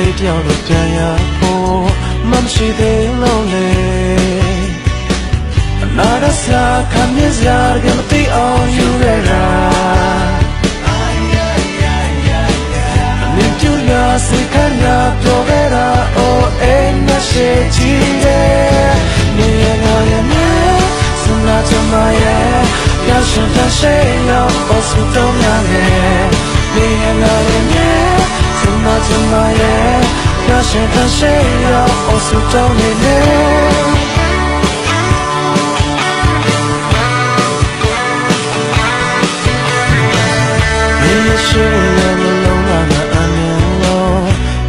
လေးတယောက်လိုပြန်ရဖို့မမရှိသေးလို့လေအနာရစရာခံရစရာကမသိအောင်ယူရတာအမြင်ကျူရစိတ်ခံရပြောခဲ့တာအိုးအိမ်မရှိချီတယ်နေရငါရဲ့မြဲစနာချမရဲ့ရရှိတဲ့ရှိရောက်အဆူတော့များနဲ့နေရငါရဲ့မြဲစနာချမရဲ့ရရှိတဲ့ရှိရောက်အဆူတော့နေနေရှိရမလုံးလာအမြင်လုံး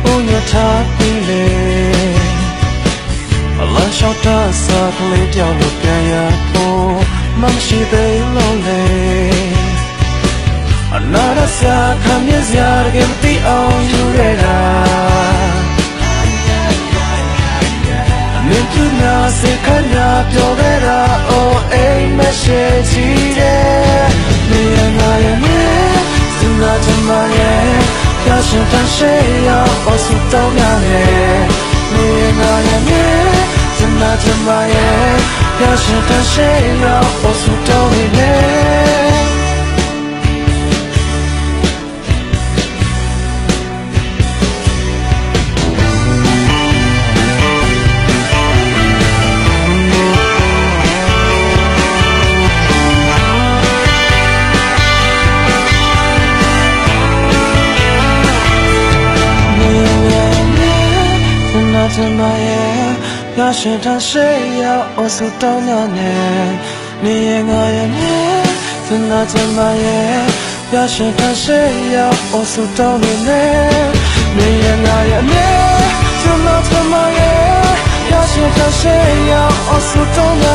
ဦးရထားပြီးလေအလန်းလျှောက်တာစားကလေးတယောက်လိုပြန်ရဖို့မရှိသေးလို့လေအနာရစရာခံရစရာကမသိအောင်ယူရတာအမြင်ကျနာစိတ်ခံရပြောခဲ့တာအိုးအိမ်မရှိချီတယ်နေရငါရဲ့မြဲ那怎么也要是但谁要我苏都了呢你也那也没怎么也要是但谁要我苏都里呢怎么也要是当谁要我苏都了呢你也我也没怎么也要是当谁要我苏都里呢你也我也没怎么也要是当谁要我苏都了